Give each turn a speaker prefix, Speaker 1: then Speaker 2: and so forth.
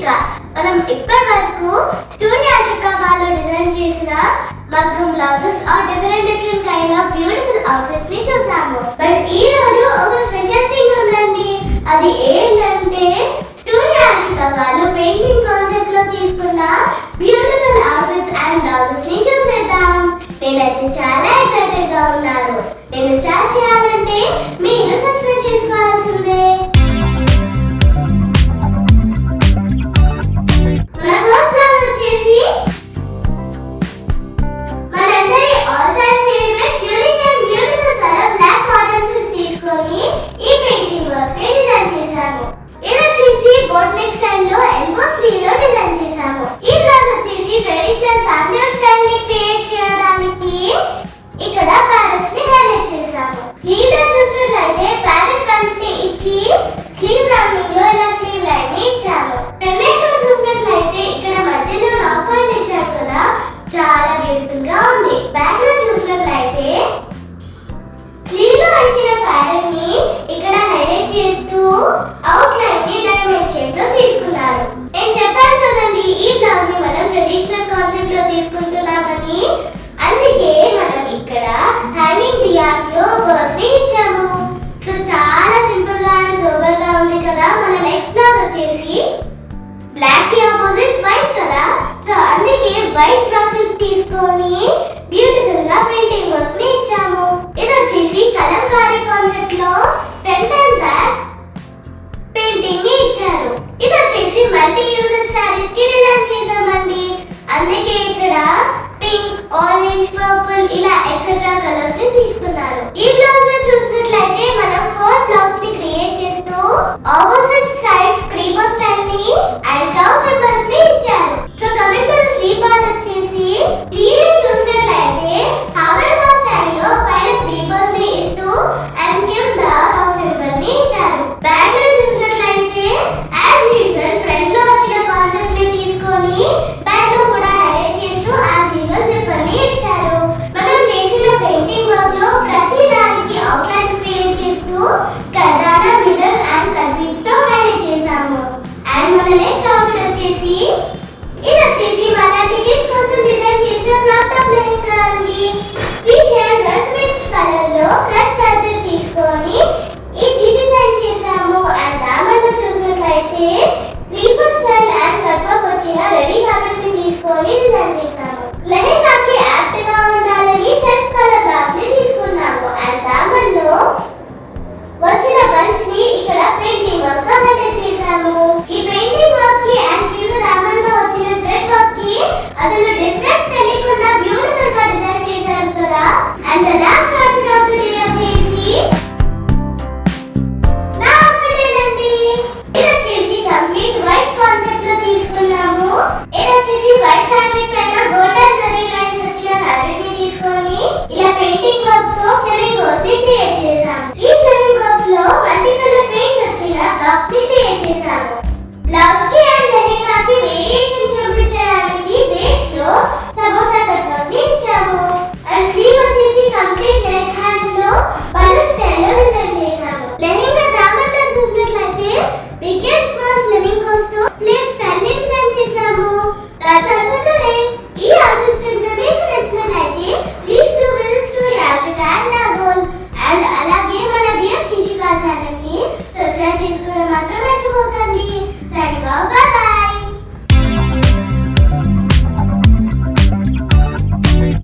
Speaker 1: ఆశిక. మనం ఇప్పటి వరకు స్టూడియో ఆశిక వాళ్ళు డిజైన్ చేసిన మగ్గం blouses are different kind of beautiful outfits ని చూసాము. బట్ ఈ రోజు ఒక స్పెషల్ థింగ్ ఉందండి. అది ఏంటంటే స్టూడియో ఆశిక వాళ్ళు పెయింటింగ్ కాన్సెప్ట్ లో తీసుకున్న బ్యూటిఫుల్ అవుట్ఫిట్స్ అండ్ బ్లౌజెస్ ని చూసేద్దాం. నేనైతే చాలా ఎక్సైటెడ్ గా ఉన్నాను. నేను స్టార్ట్ చేయాలంటే మీరు సబ్స్క్రైబ్ చేసుకోవాల్సిందే. వైట్ ఫ్రాసింగ్ తీసుకొని బ్యూటిఫుల్ గా పెయింటింగ్ వర్క్ ని ఇచ్చాము. ఇది వచ్చేసి కలంకారీ కాన్సెప్ట్ లో ఫ్రంట్ అండ్ బ్యాక్ పెయింటింగ్ ని ఇచ్చారు. ఇది వచ్చేసి మల్టీ యూజర్ సారీస్ కి డిజైన్ చేసామండి. అందుకే ఇక్కడ పింక్, ఆరెంజ్, పర్పుల్ ఇలా ఎక్సెట్రా కలర్స్ ని తీసుకున్నారు. ఈ బ్లౌజ్ లో చూసినట్లయితే మనం 4 బ్లౌజ్ ని క్రియేట్ చేస్తూ ఆపోజిట్ సైడ్స్ క్రీపర్ స్టైల్ ని అండ్ కర్వ్ సింబల్స్ ని ఇచ్చారు. So coming to the slew part వచ్చేసి క్లియర్ చూసినట్లయితే హార్వర్డ్ హార్ట్ స్టైల్ లో పైన క్రీపర్స్ ని ఇస్తూ అండ్ కింద కర్వ్ సింబల్ ని ఇచ్చారు. బ్యాక్ లో చూసినట్లయితే యాజ్ యూజువల్ ఫ్రంట్ లో వచ్చిన కాన్సెప్ట్ ని తీసుకొని బ్యాక్ లో కూడా హైలైట్ చేస్తూ యాజ్ యూజువల్ జిప్పర్ ని ఇచ్చారు. మనం చేసిన పెయింటింగ్ వర్క్ లో ప్రతి దానికి అవుట్లైన్స్ క్రియేట్ చేస్తూ కర్దానా, మిర్రర్ అండ్ కట్ బీడ్స్ తో హైలైట్ చేసాము. అండ్ మన నెక్స్ట్ అవుట్ఫిట్ వచ్చేసి ఇది వచ్చేసి మన టికెట్స్ కోసం డిజైన్ చేసిన క్రాప్ టాప్ లెహంగా అండి. Peach and rust mixed colour లో క్రష్ ఫ్యాబ్రిక్ తీసుకొని ఇది డిజైన్ చేసాము. అండ్ దామన్లో చూసినట్లయితే creeper style and cut work వచ్చిన రెడీ ఫ్యాబ్రిక్ ని తీసుకొని డిజైన్ చేసాము. లెహంగాకి యాప్ట్ గా ఉండాలని సెల్ఫ్ కలర్ బ్యాగ్స్ ని తీసుకున్నాము. అండ్ దామన్లో వచ్చిన బంచ్ ని ఇక్కడ పెయింటింగ్ వర్క్ గా హైలైట్ చేసాము. ఈ పెయింటింగ్ వర్క్ కి అండ్ కింద దామన్లో వచ్చిన థ్రెడ్ వర్క్ కి అసలు డిఫరెన్స్ తెలియకుండా బ్యూటిఫుల్ గా డిజైన్ చేశారు కదా. And the last outfit of the day వచ్చేసి నా అవుట్ఫిట్ ఏంటండి. ఇది వచ్చేసి కంప్లీట్ వైట్ కాన్సెప్ట్ లో తీసుకున్నాము. ఇది వచ్చేసి వైట్ ఫ్యాబ్రిక్ పైన గోల్డెన్ జరీ లైన్స్ వచ్చిన ఫ్యాబ్రిక్ ని తీసుకొని ఇలా పెయింటింగ్ వర్క్ తో ఫ్లెమింగోస్ ని క్రియేట్ చేసాము. ఈ ఫ్లెమింగోస్ లో మల్టీ కలర్ పెయింట్స్ వచ్చిన బాక్స్ ని క్రియేట్ చేసాము. బ్లౌజ్ కి అండ్ లెహంగాకి వేరియేషన్ చూపించడానికి బేస్ లో సమోసా కట్ వర్క్ ని ఇచ్చాము. అండ్ స్లీవ్ వచ్చేసి కంప్లీట్ నెక్ హ్యాండ్స్ లో బలూన్ స్టైల్ లో డిజైన్ చేసాము. లెహంగా దామన్లో చూసినట్లయితే బిగ్ అండ్ స్మాల్ ఫ్లెమింగోస్ తో ప్లేట్ స్టైల్ ని డిజైన్ చేసాము. That's all for today. ఈ అవుట్ఫిట్స్ కనుక మీకు నచ్చినట్లయితే please do visit studio Ashika and Nagole. And అలాగే మన డియర్ శిశిక ఛానల్ ని సబ్స్క్రైబ్ చేసుకోవడం మాత్రం మర్చిపోకండి. సరిగా